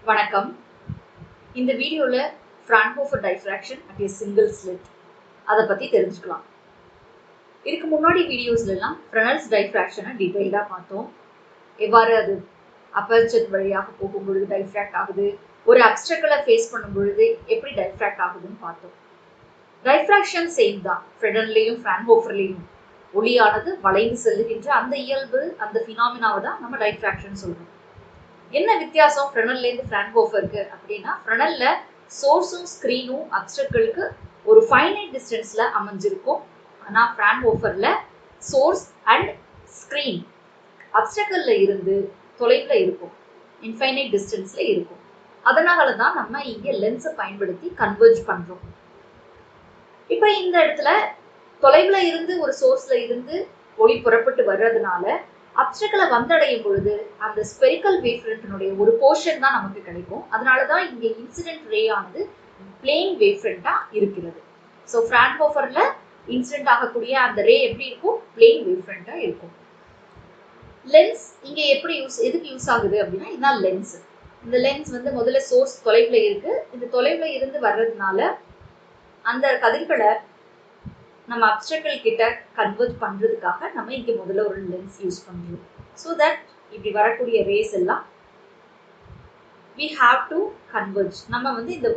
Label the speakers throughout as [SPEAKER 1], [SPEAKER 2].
[SPEAKER 1] வணக்கம். இந்த வீடியோல Fraunhofer diffraction at a single slit அதை பத்தி தெரிஞ்சுக்கலாம். இதுக்கு முன்னாடி வீடியோஸ்லாம் Fresnel's diffraction டீடைல்டா பார்த்தோம். எவ்வாறு அது அப்பர்ச்சர் வழியாக போகும்பொழுது டைஃப்ராக்ட் ஆகுது, ஒரு அப்ஸ்ட்ரக்கலை ஃபேஸ் பண்ணும் பொழுது எப்படி டைஃப்ராக்ட் ஆகுதுன்னு பார்த்தோம். டைஃப்ராக்ஷன் சேம் தான் ஃப்ரெனல்லையும் ஃப்ரான்ஹோஃபர்லையும். ஒளியானது வளைந்து செல்லுகின்ற அந்த இயல்பு, அந்த ஃபினாமினாவை தான் நம்ம டைஃப்ராக்ஷன் சொல்றோம். என்ன வித்தியாசம் ஃப்ரெனல்லேருந்து ஃப்ரான்ஹோஃபருக்கு அப்படின்னா, ஃப்ரெனல்ல சோர்ஸும் ஸ்க்ரீனும் அப்ஸ்ட்ரக்களுக்கு ஒரு ஃபைனைட் டிஸ்டன்ஸ்ல அமைஞ்சிருக்கும். ஆனால் ஃப்ரான்ஹோஃபர்ல சோர்ஸ் அண்ட் ஸ்க்ரீன் அப்ஸ்ட்ரக்கல்ல இருந்து தொலைவில் இருக்கும், இன்ஃபைனைட் டிஸ்டன்ஸ்ல இருக்கும். அதனால தான் நம்ம இங்கே லென்ஸை பயன்படுத்தி கன்வெர்ஜ் பண்றோம். இப்போ இந்த இடத்துல தொலைவில் இருந்து ஒரு சோர்ஸ்ல இருந்து ஒளி புறப்பட்டு வர்றதுனால அப்ஸ்ட்ரக்கலை வந்தடையும் பொழுது அந்த ஸ்பெரிக்கல் வேவ் ஃப்ரண்ட்டினுடைய ஒரு போர்ஷன் தான் நமக்கு கிடைக்கும். அதனால தான் இங்கே இன்சிடென்ட் ரே ஆனது பிளேன் வேவ் ஃப்ரண்டா இருக்கிறது. ஸோ ஃப்ரான்ஹோஃபர்ல இன்சிடென்ட் ஆகக்கூடிய அந்த ரே எப்படி இருக்கும்? பிளேன் வேவ் ஃப்ரண்டா இருக்கும். லென்ஸ் இங்கே எப்படி எதுக்கு யூஸ் ஆகுது அப்படின்னா, இதுதான் லென்ஸ். இந்த லென்ஸ் முதல்ல சோர்ஸ் தொலைவில் இருக்கு. இந்த தொலைவில் இருந்து வர்றதுனால அந்த கதிர்களை நம்ம அப்ஸ்ட்ரக்கல் கிட்ட கன்வெர்ட் பண்றதுக்காக நம்ம இங்க முதல்ல ஒரு லென்ஸ் யூஸ் பண்றோம். ஸோ தட் இப்படி வரக்கூடிய ரேஸ் எல்லாம் we have to converge. நம்ம இந்த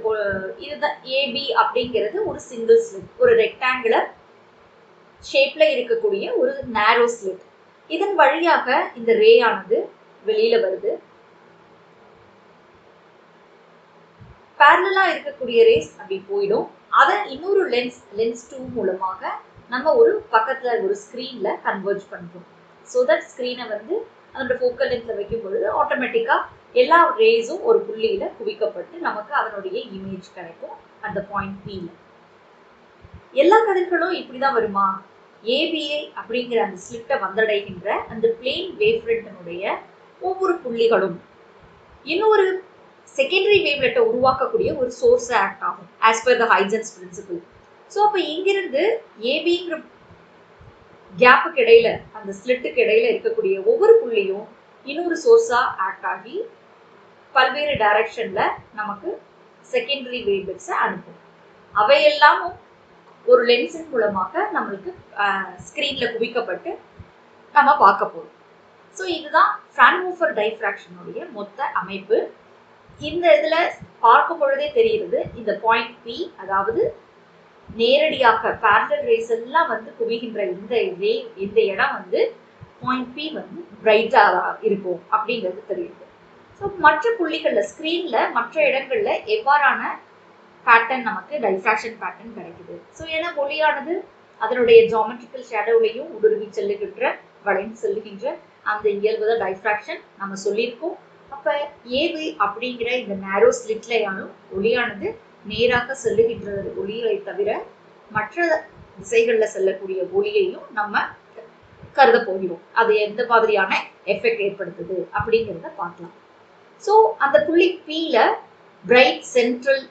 [SPEAKER 1] இதுதான் ஏபி அப்படிங்கிறது ஒரு சிங்கிள் ஸ்லிட், ஒரு ரெக்டாங்குலர் ஷேப்ல இருக்கக்கூடிய ஒரு நேரோ ஸ்லிட். இதன் வழியாக இந்த ரே ஆனது வெளியில வருது. பேரலா இருக்கக்கூடிய ரேஸ் அப்படி போயிடும். அதை இன்னொரு லென்ஸ் 2 மூலமாக நம்ம ஒரு பக்கத்துல ஒரு ஸ்கிரீன்ல கன்வெர்ஜ் பண்றோம். ஸோ தட் ஸ்கிரீனை அதோட ஃபோக்கல் லென்ஸ்ல வைக்கும் பொழுது ஆட்டோமேட்டிக்கா எல்லா ரேஸும் ஒரு புள்ளியில குவிக்கப்பட்டு நமக்கு அதனுடைய இமேஜ் கிடைக்கும் அந்த பாயிண்ட் P-ல. எல்லா கதிர்களும் இப்படிதான் வருமா? ஏபிஐ அப்படிங்கிற அந்த ஸ்லிட்டை வந்தடைகின்ற அந்த பிளேன் வேவ் ஃப்ரண்ட்டினுடைய ஒவ்வொரு புள்ளிகளும் இன்னொரு செகண்டரி வேவ்லெட்டை உருவாக்கக்கூடிய ஒரு சோர்ஸ் ஆக்ட் ஆகும் as per the Huygens principle. So அப்போ இங்கிருந்து ஏபிங்கிற கேப்புக்கு இடையில, அந்த ஸ்லிட்டுக்கு இடையில இருக்கக்கூடிய ஒவ்வொரு புள்ளியும் இன்னொரு சோர்ஸா ஆக்ட் ஆகி பல்வேறு டைரக்ஷன்ல நமக்கு செகண்டரி வேவ்லெட்ஸை அனுப்பும். அவையெல்லாமும் ஒரு லென்ஸின் மூலமாக நம்மளுக்கு ஸ்கிரீன்ல குவிக்கப்பட்டு நம்ம பார்க்க போறோம். ஸோ இதுதான் ஃப்ரான்ஹோஃபர் டைஃப்ராக்ஷனுடைய மொத்த அமைப்பு. இந்த இதுல பார்க்கும் பொழுதே தெரிகிறது, இந்த பாயிண்ட் P, அதாவது நேரடியாக பேரலல் ரேஸ் எல்லாம் குவிகின்ற இந்த இடம் பாயிண்ட் P பிரைட்டா இருக்கும் அப்படிங்கிறது தெரியுது. ஸோ மற்ற புள்ளிகள்ல ஸ்கிரீன்ல மற்ற இடங்கள்ல எவ்வாறான பேட்டர்ன் நமக்கு டைஃப்ராக்ஷன் பேட்டர்ன் கிடைக்குது? ஸோ ஏன்னா ஒளியானது அதனுடைய ஜியோமெட்ரிக்கல் ஷேடோவிலையும் ஊடுருவி செல்லுகின்ற, வளைந்து செல்லுகின்ற அந்த இயல்பு தான் டைஃப்ராக்ஷன் நம்ம சொல்லியிருக்கோம். அப்ப ஏபி அப்படிங்கிற இந்த நேரோ ஸ்லிட்லையானும் ஒளியானது நேராக செல்லுகின்ற ஒளியை தவிர மற்ற திசைகள்ல செல்லக்கூடிய ஒளியையும் நம்ம கருத போகிறோம். அது எந்த மாதிரியான எஃபெக்ட் ஏற்படுத்துது அப்படிங்கிறத பார்க்கலாம். ஸோ அந்த புள்ளி P-ல பிரைட் சென்ட்ரல்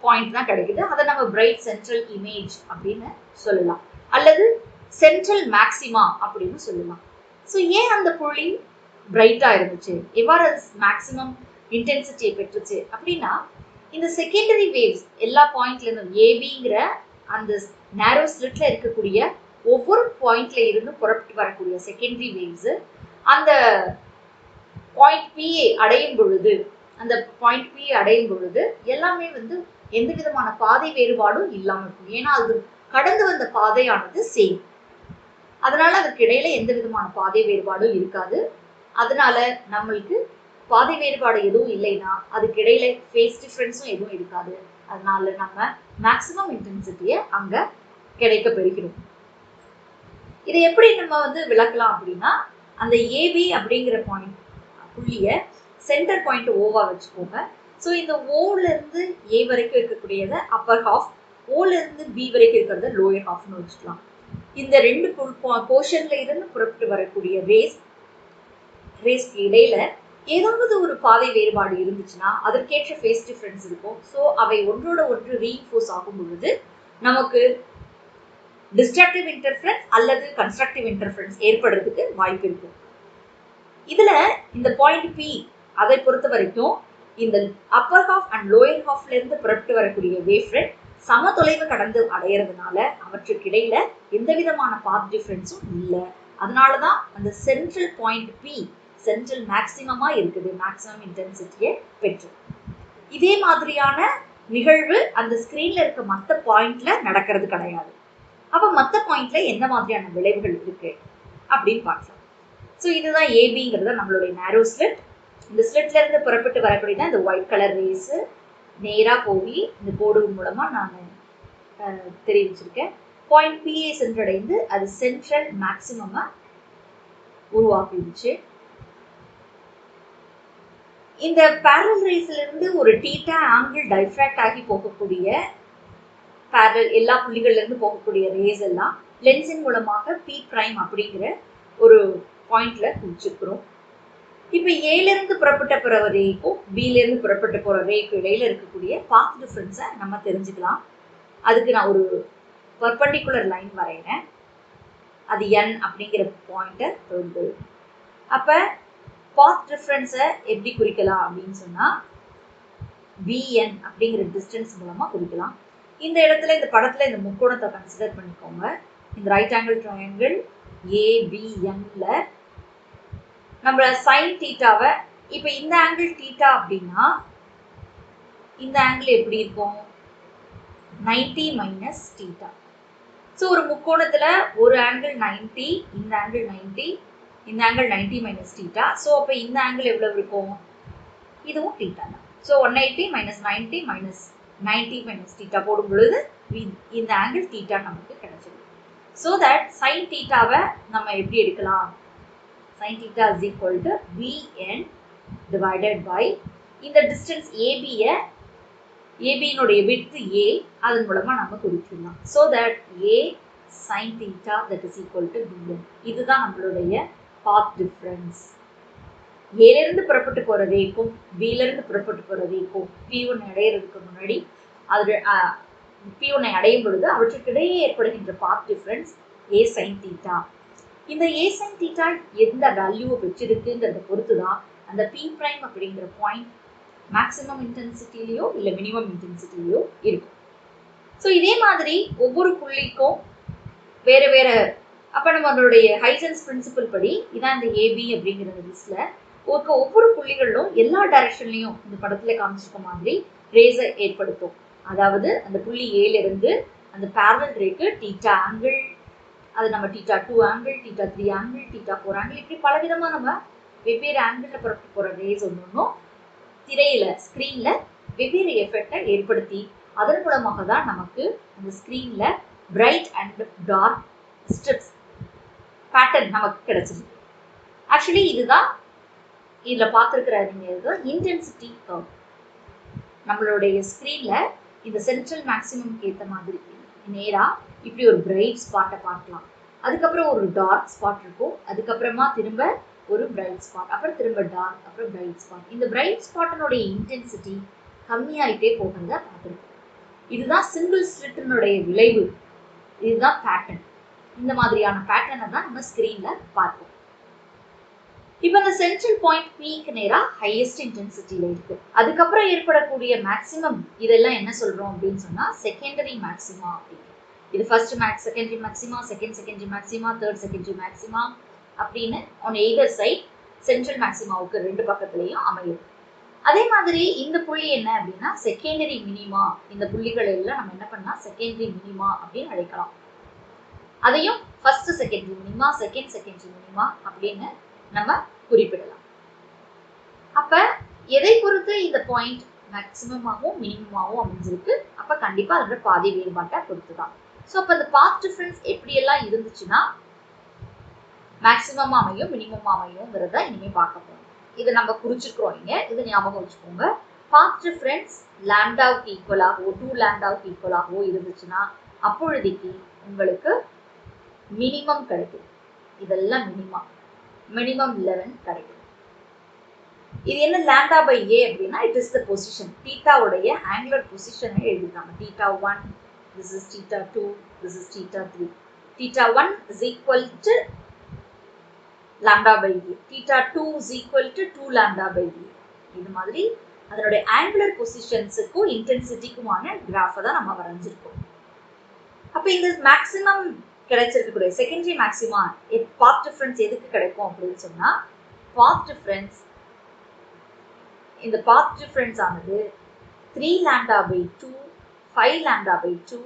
[SPEAKER 1] பாயிண்ட் தான் கிடைக்குது. அதை நம்ம பிரைட் சென்ட்ரல் இமேஜ் அப்படின்னு சொல்லலாம், அல்லது சென்ட்ரல் மேக்சிமா அப்படின்னு சொல்லலாம். ஸோ ஏன் அந்த புள்ளி பிரைட்டா இருந்துச்சு, எவ்வாறு மேக்சிமம் இன்டென்சிட்டியை பெற்றுச்சு அப்படின்னா, இந்த செகண்டரி வேவ்ஸ் எல்லா பாயிண்ட்ல இருந்தும் ஏபிங்கிற அந்த நேரோ ஸ்லிட்ல இருக்கக்கூடிய ஒவ்வொரு பாயிண்ட்ல இருந்து புறப்பட்டு வரக்கூடிய செகண்டரி வேவ்ஸ் அந்த பாயிண்ட் P அடையும் பொழுது, எல்லாமே எந்த விதமான பாதை வேறுபாடும் இல்லாம இருக்கும். ஏன்னா அது கடந்து வந்த பாதையானது சேம். அதனால அதுக்கு இடையில எந்த விதமான பாதை வேறுபாடும் இருக்காது. அதனால நம்மளுக்கு பாதை வேறுபாடு எதுவும் இல்லைன்னா அதுக்கு இடையில ஃபேஸ் டிஃபரன்ஸும் எதுவும் இருக்காது. அதனால நம்ம மேக்சிமம் இன்டென்சிட்டியை அங்க கிடைக்க பெறுகிறோம். இதை எப்படி நம்ம விளக்கலாம் அப்படின்னா, அந்த ஏபி அப்படிங்கிற பாயிண்ட் புள்ளிய சென்டர் பாயிண்ட் ஓவா வச்சுக்கோங்க. ஸோ இந்த ஓல இருந்து ஏ வரைக்கும் இருக்கக்கூடியதை அப்பர் ஹாஃப், ஓல இருந்து பி வரைக்கும் இருக்கிறத லோயர் ஹாஃப்னு வச்சுக்கலாம். இந்த ரெண்டு போர்ஷன்ல இருந்து புறப்பட்டு வரக்கூடிய ரேஸ்க்கு இடையில ஏதாவது ஒரு பாதை வேறுபாடு இருந்துச்சுன்னா அதற்கேற்ற ஃபேஸ் டிஃபரன்ஸ் இருக்கும். ஸோ அவை ஒன்றோட ஒன்று ரீஇன்ஃபோர்ஸ் ஆகும் பொழுது நமக்கு டிஸ்ட்ரக்டிவ் இன்டர்ஃபரன்ஸ் அல்லது கன்ஸ்ட்ரக்டிவ் இன்டர்ஃபரன்ஸ் ஏற்படுறதுக்கு வாய்ப்பு இருக்கும். இதுல இந்த பாயிண்ட் P அதை பொறுத்த வரைக்கும் இந்த அப்பர் ஹாஃப் அண்ட் லோயர் ஹாஃப்ல இருந்து புறப்பட்டு வரக்கூடிய வேவ் ஃப்ரண்ட் சம தொலைவு கடந்து அடையிறதுனால அவற்றுக்கு இடையில எந்த விதமான பாத் டிஃபரன்ஸும் இல்லை. அதனாலதான் அந்த சென்ட்ரல் பாயிண்ட் பி சென்ட்ரல் மேக்சிமமா இருக்குது, மேக்சிமம் இன்டென்சிட்டியை பெற்று. இதே மாதிரியான நிகழ்வு அந்த ஸ்கிரீன்ல இருக்க மற்ற பாயிண்ட்ல நடக்கிறது கிடையாது. அப்ப மற்ற பாயிண்ட்ல எந்த மாதிரியான விளைவுகள் இருக்கு அப்படின்னு பார்க்கலாம். ஸோ இதுதான் ஏபிங்கிறத நம்மளுடைய நேரோ ஸ்லிட். இந்த ஸ்லிட்ல இருந்து புறப்பட்டு வரக்கூடியதான் இந்த ஒயிட் கலர் ரேஸ் நேரா போய் இந்த கோடு மூலமா நான் தெரிவிச்சிருக்கேன். பாயிண்ட் பிஏ சென்றடைந்து அது சென்ட்ரல் மேக்சிமமா உருவாக்கிடுச்சு. இந்த பேரல் ரேஸ்ல இருந்து ஒரு தீட்டா ஆங்கிள் டைஃப்ராக்ட் ஆகி போகக்கூடிய பேரல் எல்லா புள்ளிகள்ல இருந்து போகக்கூடிய ரேஸ் எல்லாம் லென்ஸின் மூலமாக பி பிரைம் அப்படிங்கிற ஒரு பாயிண்ட்ல குடிச்சிருக்கிறோம். இப்ப ஏல இருந்து புறப்பட்ட போற ரேக்கும் பில இருந்து புறப்பட்டு போற ரேக்கும் இடையில இருக்கக்கூடிய பாத் டிஃபரன்ஸை நம்ம தெரிஞ்சுக்கலாம். அதுக்கு நான் ஒரு பர்பண்டிகுலர் லைன் வரைகிறேன். அது என் அப்படிங்கிற பாயிண்ட்டை தொடுது. அப்ப பாத் டிஃபரன்ஸை எப்படி குறிக்கலாம் அப்படின்னு சொன்னா பிஎன் அப்படிங்கிற டிஸ்டன்ஸ் மூலமா குறிக்கலாம். இந்த இடத்துல இந்த படத்துல இந்த முக்கோணத்தை கன்சிடர் பண்ணிக்கோங்க. இந்த ரைட் ஆங்கிள் ட்ரையாங்கிள் ஏபிஎன்ல நம்ம சைன் தீட்டாவை இப்ப இந்த ஆங்கிள் தீட்டா அப்படின்னா இந்த ஆங்கிள் எப்படி இருக்கும் 90 மைனஸ் தீட்டா. ஸோ ஒரு முக்கோணத்துல ஒரு ஆங்கிள் 90, இந்த ஆங்கிள் 90, இந்த ஆங்கிள் 90 மைனஸ் தீட்டா. ஸோ அப்போ இந்த ஆங்கிள் எவ்வளவு இருக்கும்? இதுவும் தீட்டா தான். So 180 minus 90 minus 90 minus theta போடும் பொழுது இந்த ஆங்கிள் தீட்டா நமக்கு கிடைச்சிடும். ஸோ தட் சைன் தீட்டாவை நம்ம எப்படி எடுக்கலாம்? sin theta is equal to Vn divided by இந்த distance AB னுடைய width A அதன் மூலமா நம்ம குறிக்கலாம். So that A sin theta that is equal to Vn. இதுதான் நம்மளுடைய path difference. A இருந்து புறப்பட்டு போற ரேக்கும் B இருந்து புறப்பட்டு போற ரேக்கும் P1 அடையிறதுக்கு முன்னாடி அது P1 அடையும் பொழுது அவற்றுக்கு இடையே ஏற்படுகின்ற path difference A sin theta. இந்த A sin theta எந்த வேல்யூவை பெற்றிருக்குங்கிறத பொறுத்து தான் அந்த P prime அப்படிங்கிற பாயிண்ட் மேக்ஸிமம் இன்டென்சிட்டிலையோ இல்லை மினிமம் இன்டென்சிட்டிலையோ இருக்கும். ஸோ இதே மாதிரி ஒவ்வொரு புள்ளிக்கும் வேற வேற. அப்போ நம்ம அதனுடைய ஹைசன்ஸ் பிரின்சிபல் படி இதான் இந்த ஏபி அப்படிங்கிற லிஸ்ட்ல ஒவ்வொரு புள்ளிகளிலும் எல்லா டைரக்ஷன்லையும் இந்த படத்துல காமிச்சிருக்க மாதிரி ரேஸை ஏற்படுத்தும். அதாவது அந்த புள்ளி ஏல இருந்து அந்த பேரலல் ரேக்கு தீட்டா ஆங்கிள், அது நம்ம theta 2 angle, theta 3 angle, theta 4 angle, இப்படி பல விதமா நம்ம வெவ்வேறு ஆங்கிள் புறப்பட்டு போற ரேஸ் ஒன்றும் திரையில ஸ்கிரீன்ல வெவ்வேறு எஃபெக்டை ஏற்படுத்தி அதன் மூலமாக தான் நமக்கு அந்த ஸ்கிரீன்ல bright and dark stripes pattern நமக்கு கிடைச்சிருக்கு. ஆக்சுவலி இதுதான் இதுல பார்த்துருக்கிற இன்டென்சிட்டி கர்வ். நம்மளுடைய ஸ்கிரீன்ல இந்த சென்ட்ரல் மேக்ஸிமம் ஏற்ற மாதிரி நேரா இப்படி ஒரு பிரைட் ஸ்பாட்டை பார்க்கலாம். அதுக்கப்புறம் ஒரு டார்க் ஸ்பாட் இருக்கும், அதுக்கப்புறமா திரும்ப ஒரு பிரைட் ஸ்பாட், அப்புறம் திரும்ப டார்க், அப்புறம் பிரைட் ஸ்பாட். இந்த பிரைட் ஸ்பாட்டினுடைய இன்டென்சிட்டி கம்மியாயிட்டே போகிறத பார்த்துருக்கோம். இதுதான் சிங்கிள் ஸ்லிட்டினுடைய விளைவு. இதுதான் பேட்டர்ன். இந்த மாதிரியான பேட்டர்னை தான் நம்ம ஸ்கிரீன்ல பார்ப்போம். இப்போ இந்த சென்ட்ரல் பாயிண்ட் பீக்கு நேரா ஹையஸ்ட் இன்டென்சிட்டியில இருக்கு. அதுக்கப்புறம் ஏற்படக்கூடிய மேக்ஸிமம் இதெல்லாம் என்ன சொல்றோம் அப்படின்னு சொன்னா செகண்டரி மேக்ஸிமா அப்படின்னு. இது first secondary maxima, second secondary maxima, third secondary maxima அப்படின்னு ஆன் எய்தர் சைட் சென்ட்ரல் மேக்ஸிமாவுக்கு ரெண்டு பக்கத்துலையும் அமையும். அதே மாதிரி இந்த புள்ளி என்ன அப்படின்னா செகண்டரி மினிமா. இந்த புள்ளிகள் எல்லாம் நம்ம என்ன பண்ணா செகண்டரி மினிமா அப்படின்னு அழைக்கலாம். அதையும் first secondary minima, second secondary minima அப்படின்னு நம்ம குறிப்பிடலாம். அப்ப எதை பொறுத்து இந்த பாயிண்ட் மேக்ஸிமமாகவும் மினிமமாகவும் அமைஞ்சிருக்கு? அப்ப கண்டிப்பா அதோட பாதி வேறுபாட்டை பொறுத்துதான். ஸோ அப்ப இந்த பாத் டிஃபரன்ஸ் எப்படி எல்லாம் இருந்துச்சுன்னா மேக்ஸிமம் அமையும் மினிமம் அமையும்ங்கிறத இனிமே பார்க்க போறோம். இதை நம்ம குறிச்சிருக்கிறோம். இங்க இது ஞாபகம் வச்சுக்கோங்க. பாத் டிஃபரன்ஸ் லாம்டாவுக்கு ஈக்குவலாகவோ 2 லாம்டாவுக்கு ஈக்குவலாகவோ இருந்துச்சுன்னா அப்பொழுதைக்கு உங்களுக்கு மினிமம் கிடைக்கும். இதெல்லாம் மினிமம் 11 கிடைக்கும். இது என்ன லாம்டா பை ஏ அப்படின்னா இட் இஸ் த பொசிஷன். தீட்டாவுடைய ஆங்குலர் பொசிஷனை எழுதிருக்காங்க. Theta 1, this is theta 2, this is theta 3. theta 1 is equal to lambda by a. theta 2 is equal to 2 lambda by a. இது மாதிரி அதனுடைய ஆங்குலர் பொசிஷன்ஸுக்கும் இன்டென்சிட்டிக்குமான கிராஃபை தான் நம்ம வரைஞ்சிருக்கோம். அப்போ இந்த மேக்ஸிமம் கிடைச்சிருக்கக்கூடிய செகண்டரி மேக்ஸிமா பாத் டிஃபரன்ஸ் எதுக்கு கிடைக்கும் அப்படின்னு சொன்னா, பாத் டிஃபரன்ஸ் இந்த பாத் டிஃபரன்ஸ் ஆனது 3 λ/2, 5 λ/2,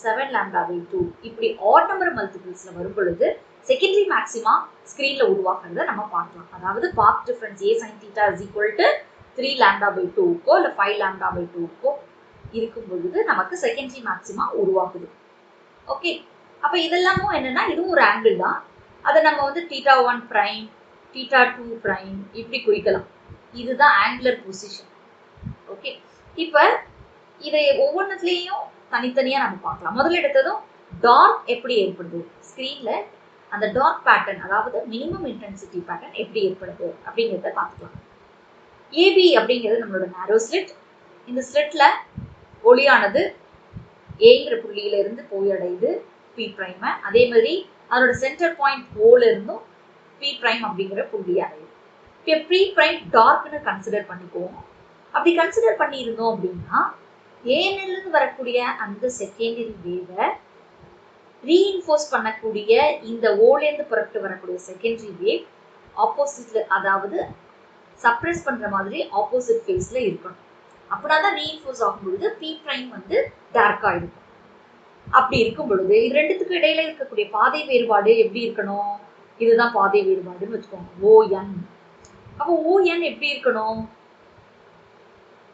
[SPEAKER 1] 7 λ/2 இப்படி ஆட் நம்பர் மல்டிபிள்ஸ்ல வரும் பொழுது செகண்டரி மேக்ஸிமா ஸ்கிரீன்ல உருவாக்குறத நம்ம பார்க்கலாம். அதாவது path difference a sin θ is equal to 3 λ/2க்கோ இல்ல 5 λ/2க்கோ இருக்கும் பொழுது நமக்கு செகண்டரி மேக்ஸிமா உருவாக்குது. ஓகே, அப்ப இதெல்லாமும் என்னன்னா இதுவும் ஒரு ஆங்கிள் தான். அதை நம்ம வந்து θ1 பிரைம், θ2 பிரைம் இப்படி குறிக்கலாம். இதுதான் ஆங்குலர் பொசிஷன். ஓகே, இப்ப இதை ஒவ்வொன்றுலயும் தனித்தனியா நம்ம பார்க்கலாம். முதல்ல எடுத்ததும் டார்க் எப்படி ஏற்படுது ஸ்கிரீன்ல, அந்த டார்க் பேட்டர்ன் அதாவது மினிமம் இன்டென்சிட்டி பேட்டர்ன் எப்படி ஏற்படுது அப்படிங்கிறத பார்த்துக்கலாம். ஏபி அப்படிங்கிறது நம்மளோட நேரோ ஸ்லிட். இந்த ஸ்லிட்ல ஒளியானது ஏங்கிற புள்ளியில இருந்து போய் அடையுது பி பிரைம. அதே மாதிரி அதோட சென்டர் பாயிண்ட் ஓல இருந்தும் பி பிரைம் அப்படிங்கிற புள்ளி அடையுது. இப்போ ப்ரீ பிரைம் டார்க்னு கன்சிடர் பண்ணிக்குவோம். அப்படி கன்சிடர் பண்ணி இருந்தோம் அப்படின்னா ஏனிலிருந்து வரக்கூடிய அந்த செகண்டரி வேவை ரீஇன்ஃபோர்ஸ் பண்ணக்கூடிய இந்த ஓலேருந்து புறப்பட்டு வரக்கூடிய செகண்டரி வேவ் ஆப்போசிட்ல, அதாவது சப்ரஸ் பண்ற மாதிரி ஆப்போசிட் ஃபேஸ்ல இருக்கணும். அப்படின்னாதான் ரீஇன்ஃபோர்ஸ் ஆகும் பொழுது பி பிரைம் வந்து டார்க்கா இருக்கும். அப்படி இருக்கும் பொழுது இது ரெண்டுத்துக்கு இடையில இருக்கக்கூடிய பாதை வேறுபாடு எப்படி இருக்கணும்? இதுதான் பாதை வேறுபாடுன்னு வச்சுக்கோங்க, ON. அப்போ ON எப்படி இருக்கணும்?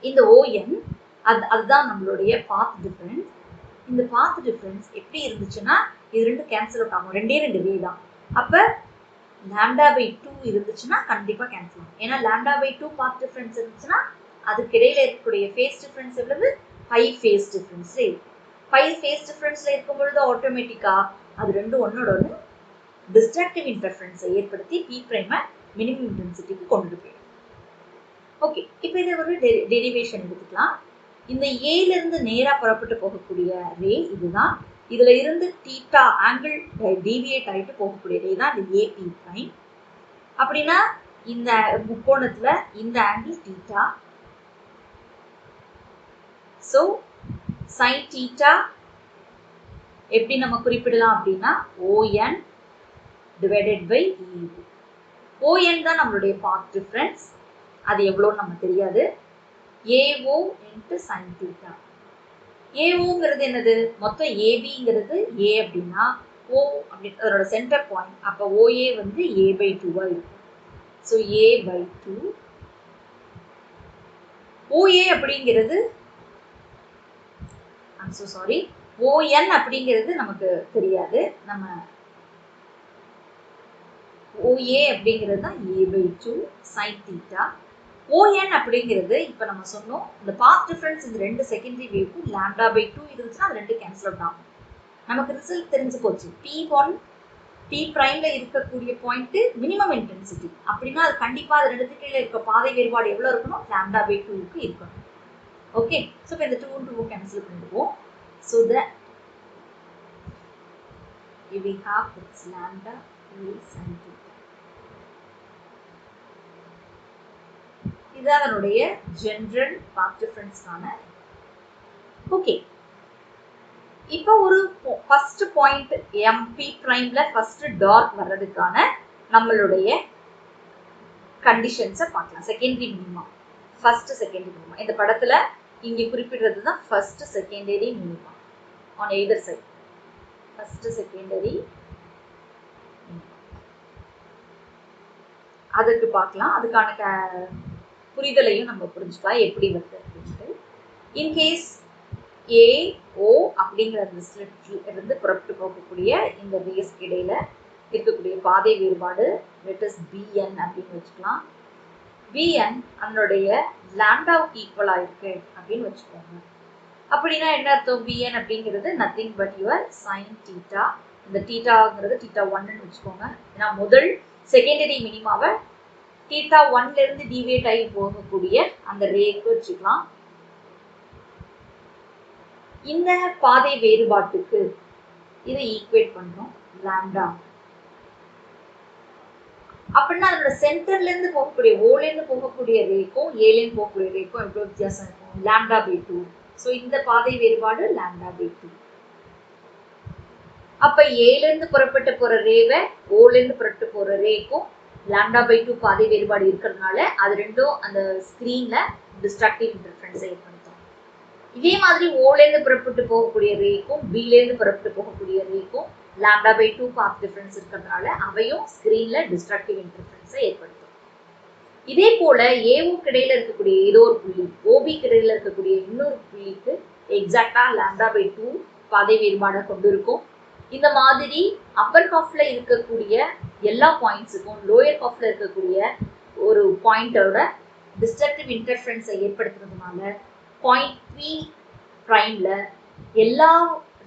[SPEAKER 1] இந்த ON அதுதான் நம்மளுடைய பாத் டிஃபரன்ஸ். இந்த பாத் டிஃபரன்ஸ் எப்படி இருந்துச்சுன்னா இது ரெண்டு கேன்சல் அவுட் ஆகும். ரெண்டு வே தான். அப்ப λ/2 இருந்துச்சுன்னா கண்டிப்பா கேன்சல் ஆகும். ஏன்னா λ/2 பாத் டிஃபரன்ஸ் இருந்துச்சுன்னா அதுக்கு இடையில இருக்கக்கூடிய ஃபேஸ் டிஃபரன்ஸ் எவ்வளவு? 5 ஃபேஸ் டிஃபரன்ஸ்ல இருக்கும். 5 ஃபேஸ் டிஃபரன்ஸ்ல இருக்கும் பொழுது ஆட்டோமேட்டிக்கா அது ரெண்டும் ஒன்னோட ஒன்று டிஸ்ட்ராக்டிவ் இன்டர்ஃபரன்ஸை ஏற்படுத்தி பி பிரைமை மினிமம் இன்டென்சிட்டிக்கு கொண்டு போயிடும். ஓகே, இப்போ இதை ஒரு டெரிவேஷன் எடுத்துக்கலாம். இந்த ஏல இருந்து நேரா புறப்பட்டு போகக்கூடிய ரே இதுதான். இதுல இருந்து தீட்டா ஆங்கிள் டீவியேட் ஆகிட்டு போகக்கூடிய ரே தான் இந்த ஏபி பிரைம். அப்படின்னா இந்த முக்கோணத்துல இந்த angle theta. So sine theta எப்படி நம்ம குறிப்பிடலாம் அப்படின்னா ON divided by EB. ON தான் நம்மளுடைய பாத் டிஃபரன்ஸ். அது எவ்வளோன்னு நம்ம தெரியாது. AO into sine theta. ஏஓங்கிறது என்னது? மொத்தம் ஏபிங்கிறது ஏ அப்படின்னா ஓ அப்படி அதோட சென்டர் பாயிண்ட். அப்போ OA வந்து A/2 இருக்கும். So A/2. OA அப்படிங்கிறது ON அப்படிங்கிறது நமக்கு தெரியாது. நம்ம OA அப்படிங்கிறது தான் A/2 sin தீட்டா. ON அப்படிங்கிறது இப்போ நம்ம சொன்னோம் இந்த பாத் டிஃபரன்ஸ் இந்த ரெண்டு செகண்டரி வேவ்க்கும் λ/2 இருந்துச்சுன்னா அது ரெண்டு கேன்சல் அவுட் ஆகும். நமக்கு ரிசல்ட் தெரிஞ்சு போச்சு. P1 P பிரைம்ல இருக்கக்கூடிய பாயிண்ட் மினிமம் இன்டென்சிட்டி. அப்படின்னா அது கண்டிப்பா அது ரெண்டுத்துக்கு கீழே இருக்க பாதை வேறுபாடு எவ்வளவு இருக்கணும்? λ/2க்கு இருக்கணும். ஓகே, ஸோ இப்போ இந்த 2 and 2 கேன்சல் பண்ணிடுவோம். So we have this λ sin θ. இது அதனுடைய ஜெனரல் பாத் டிஃபரன்ஸ்க்கான. ஓகே, இப்போ ஒரு ஃபர்ஸ்ட் பாயிண்ட் MP பிரைம்ல ஃபர்ஸ்ட் டார்க் வர்றதுக்கான நம்மளுடைய கண்டிஷன்ஸை பார்க்கலாம். Secondary minima, first secondary minima. இந்த படத்துல இங்கே குறிப்பிடுறது தான் first secondary minima on either side. First secondary அதுக்கு பார்க்கலாம். அதுக்கான புரிதலையும் நம்ம புரிஞ்சுக்கலாம் எப்படி வருது அப்படின்ட்டு. இன்கேஸ் AO அப்படிங்கிற அந்த ஸ்லிட்ல இருந்து புறப்பட்டு போகக்கூடிய இந்த ரேஸ்க்கு இடையில இருக்கக்கூடிய பாதை வேறுபாடு லெட் அஸ் BN அப்படின்னு வச்சுக்கலாம். BN அதனுடைய லாம்டாவுக்கு ஈக்குவலா இருக்கு அப்படின்னு வச்சுக்கோங்க. அப்படின்னா என்ன அர்த்தம்? BN அப்படிங்கிறது nothing but your sine theta. இந்த தீட்டாங்கிறது θ1ன்னு வச்சுக்கோங்க. ஏன்னா முதல் செகண்டரி மினிமாவை θ1ல இருந்து டிவியேட் ஆகி போகக்கூடிய அந்த ரேக்கு வச்சுக்கலாம். இந்த பாதை வேறுபாட்டுக்கு இதை ஈக்குவேட் பண்றோம். லாம்டா அப்படின்னா அதோட சென்டர்ல இருந்து போகக்கூடிய ஓல இருந்து போகக்கூடிய ரேக்கும் ஏல இருந்து போகக்கூடிய ரேக்கும் எவ்வளவு வித்தியாசம் இருக்கும்? λ/2. ஸோ இந்த பாதை வேறுபாடு λ/2. அப்ப ஏல இருந்து புறப்பட்டு போற ரேவை ஓல இருந்து புறப்பட்டு போற ரேக்கும் λ/2 பாதை வேறுபாடு இருக்கிறதுனால அது ரெண்டும் அந்த ஸ்கிரீன்ல டிஸ்ட்ரக்டிவ் இன்டர்ஃபரன்ஸை ஏற்படுத்தும். இதே மாதிரி ஓல இருந்து புறப்பட்டு போகக்கூடிய ரேக்கும் பில இருந்து புறப்பட்டு போகக்கூடிய ரேக்கும் λ/2 பாத் டிஃபரன்ஸ் இருக்கிறதுனால அவையும் ஸ்கிரீன்ல டிஸ்ட்ரக்டிவ் இன்டர்ஃபரன்ஸை ஏற்படுத்தும். இதே போல ஏவுக்கு இடையில இருக்கக்கூடிய ஏதோ ஒரு புள்ளி ஓபிக்கு இடையில இருக்கக்கூடிய இன்னொரு புள்ளிக்கு எக்ஸாக்டா λ/2 பாதை வேறுபாடை கொண்டு இருக்கும். இந்த மாதிரி அப்பர் ஹாஃப்ல இருக்கக்கூடிய எல்லா பாயிண்ட்ஸுக்கும் லோயர் ஹாஃப்ல இருக்கக்கூடிய ஒரு பாயிண்டோட டிஸ்ட்ரக்டிவ் இன்டர்ஃபரன்ஸை ஏற்படுத்துறதுனால பாயிண்ட் 3 பிரைம்ல எல்லா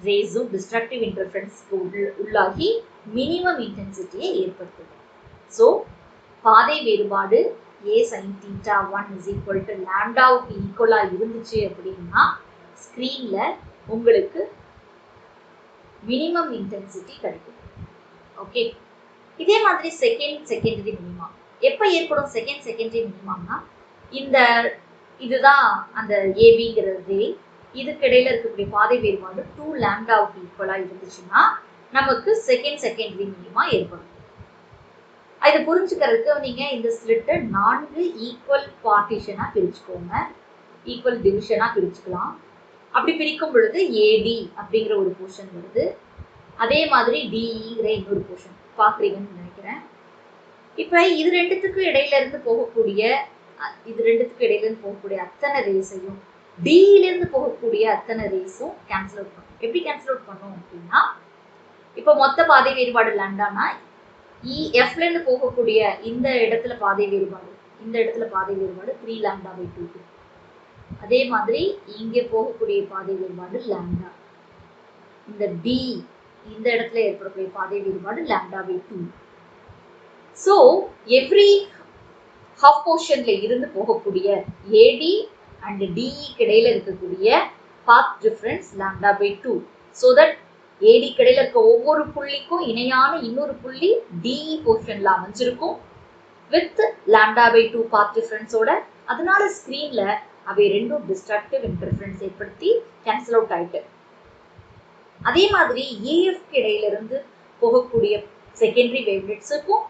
[SPEAKER 1] ரேஸும் டிஸ்ட்ரக்டிவ் இன்டர்ஃபரன்ஸ்க்கு உள்ளாகி மினிமம் இன்டென்சிட்டியை ஏற்படுத்துது. ஸோ பாதை வேறுபாடு a sin θ1 = லாம்டாவுக்கு ஈக்குவலா இருந்துச்சு அப்படின்னா ஸ்கிரீன்ல உங்களுக்கு மினிமம் இன்டென்சிட்டி கிடைக்கும். ஓகே, இதே மாதிரி செகண்டரி மினிமா எப்ப ஏற்படும்? செகண்டரி மினிமான்னா இந்த இதுதான் அந்த ஏபிங்கிற ரே, இதுக்கு இடையில இருக்கக்கூடிய பாதை வேறுபாடு 2 லாம்டாவுக்கு ஈக்குவலா இருந்துச்சுன்னா நமக்கு செகண்டரி மினிமா ஏற்படும். இதை புரிஞ்சுக்கிறதுக்கு நீங்க இந்த ஸ்லிட்டை 4 ஈக்குவல் பார்ட்டிஷனா பிரிச்சுக்கோங்க, ஈக்குவல் டிவிஷனா பிரிச்சுக்கலாம். அப்படி பிரிக்கும் பொழுது ஏடி அப்படிங்கிற ஒரு போர்ஷன் வருது, அதே மாதிரி டிஇங்கிற இன்னொரு போர்ஷன் பாக்குறீங்கன்னு நினைக்கிறேன். இப்ப இது ரெண்டுத்துக்கு இடையில இருந்து போகக்கூடிய அத்தனை ரேஸையும் டில இருந்து போகக்கூடிய அத்தனை ரேஸும் கேன்சல் அவுட் பண்ணும். எப்படி கேன்சல் அவுட் பண்ணும் அப்படின்னா, இப்ப மொத்த பாதை வேறுபாடு லாம்டானா எஃப்ல இருந்து போகக்கூடிய இந்த இடத்துல பாதை வேறுபாடு 3 λ/2. அதே மாதிரி இங்கே போகக்கூடிய பாதை வேறுபாடு லாம்டா, இந்த டி இந்த இடத்துல ஏற்படக்கூடிய பாதை வேறுபாடு λ/2. ஸோ எவ்ரி ஹாஃப் போர்ஷன்ல இருந்து போகக்கூடிய ஏடி அண்ட் டிஇக்கு இடையில இருக்கக்கூடிய பாத் டிஃபரன்ஸ் λ/2. ஸோ தட் ஏடி இடையில இருக்க ஒவ்வொரு புள்ளிக்கும் இணையான இன்னொரு புள்ளி டிஇ போர்ஷன்ல அமைஞ்சிருக்கும் வித் λ/2 பாத் டிஃபரன்ஸோட. அதனால ஸ்கிரீன்ல அவை ரெண்டும் டிஸ்ட்ரக்டிவ் இன்டர்ஃபரன்ஸ் ஏற்படுத்தி கேன்சல் அவுட் ஆயிட்டு. அதே மாதிரி ஏஎஃப்க்கு இடையில இருந்து போகக்கூடிய செகண்டரி வேவ்லெட்ஸுக்கும்